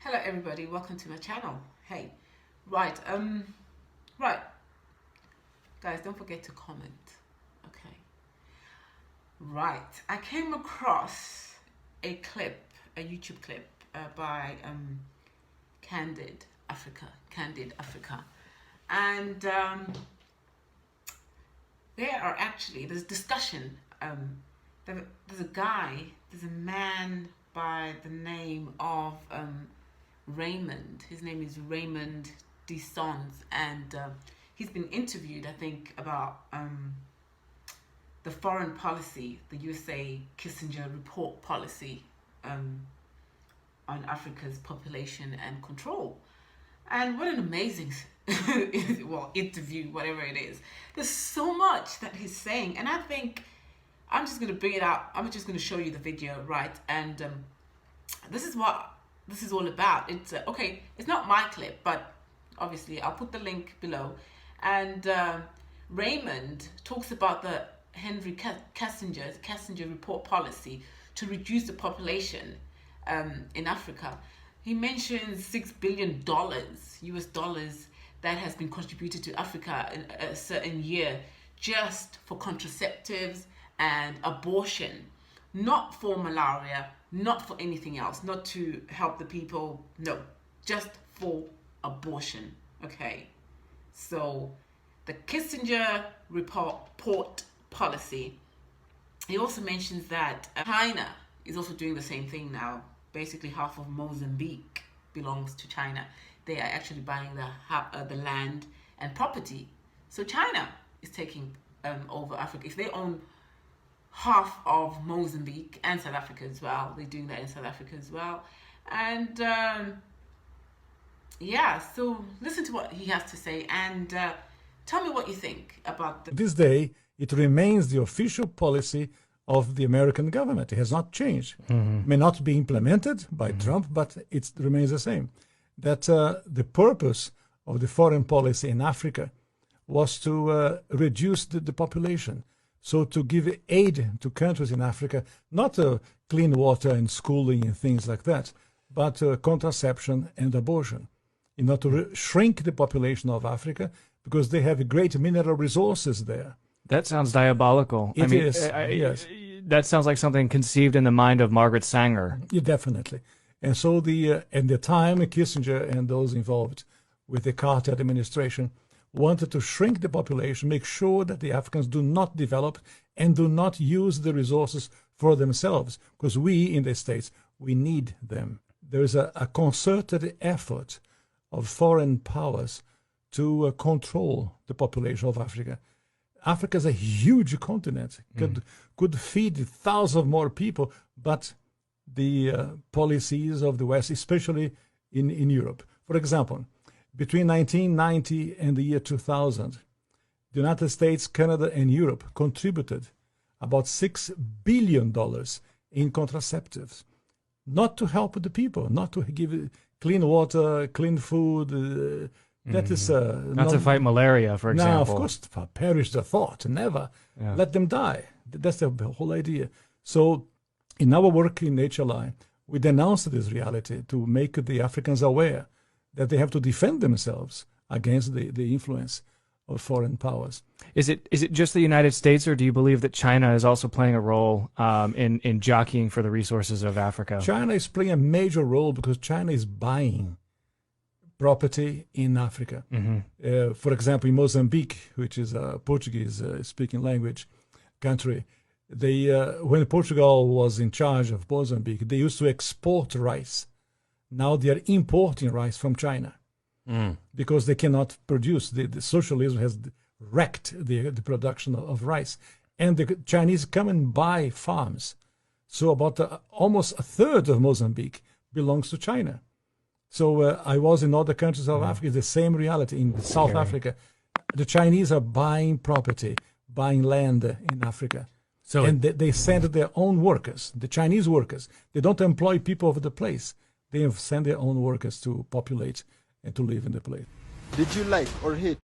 Hello everybody, welcome to my channel. Hey, right, guys, don't forget to comment. Okay, right, I came across a clip, a YouTube clip by Candid AFrica, and there's discussion. There's a man by the name of Raymond. His name is Raymond Desons, and he's been interviewed, I think, about the foreign policy, the USA Kissinger report policy on Africa's population and control. And what an amazing interview, whatever it is. There's so much that he's saying, and I think I'm just going to bring it out. I'm just going to show you the video, right? And this is what this is all about. It's okay, it's not my clip, but obviously I'll put the link below. And Raymond talks about the Henry Kissinger report policy to reduce the population in Africa. He mentions $6 billion US dollars that has been contributed to Africa in a certain year just for contraceptives and abortion, not for malaria, not for anything else, not to help the people, no, just for abortion. Okay, so the Kissinger report policy. He also mentions that China is also doing the same thing now. Basically, half of Mozambique belongs to China. They are actually buying the land and property. So China is taking over Africa. If they own half of Mozambique and South Africa as well, they're doing that in South Africa as well. And yeah, so listen to what he has to say, and tell me what you think about this day. It remains the official policy of the American government. It has not changed. It may not be implemented by Trump, but it remains the same. That the purpose of the foreign policy in Africa was to reduce the population. So to give aid to countries in Africa, not clean water and schooling and things like that, but contraception and abortion, in order to shrink the population of Africa, because they have great mineral resources there. That sounds diabolical. It is, yes. That sounds like something conceived in the mind of Margaret Sanger. Yeah, definitely. And so at the time, Kissinger and those involved with the Carter administration wanted to shrink the population, make sure that the Africans do not develop and do not use the resources for themselves, because we in the States, we need them. There is a concerted effort of foreign powers to control the population of Africa. Africa is a huge continent, could feed thousands of more people, but the policies of the West, especially in Europe. For example, between 1990 and the year 2000, the United States, Canada, and Europe contributed about $6 billion in contraceptives, not to help the people, not to give clean water, clean food. That is not to fight malaria, for example. No, of course, perish the thought, never. Yeah. Let them die. That's the whole idea. So in our work in HLI, we denounced this reality to make the Africans aware that they have to defend themselves against the influence of foreign powers. Is it just the United States, or do you believe that China is also playing a role in jockeying for the resources of Africa? China is playing a major role because China is buying property in Africa. For example, in Mozambique, which is a Portuguese-speaking language country, when Portugal was in charge of Mozambique, they used to export rice. Now they are importing rice from China because they cannot produce. The socialism has wrecked the production of rice. And the Chinese come and buy farms. So about almost a third of Mozambique belongs to China. So I was in other countries of Africa, the same reality. In South Africa, the Chinese are buying property, buying land in Africa. So, and they send their own workers, the Chinese workers. They don't employ people of the place. They send their own workers to populate and to live in the place. Did you like or hate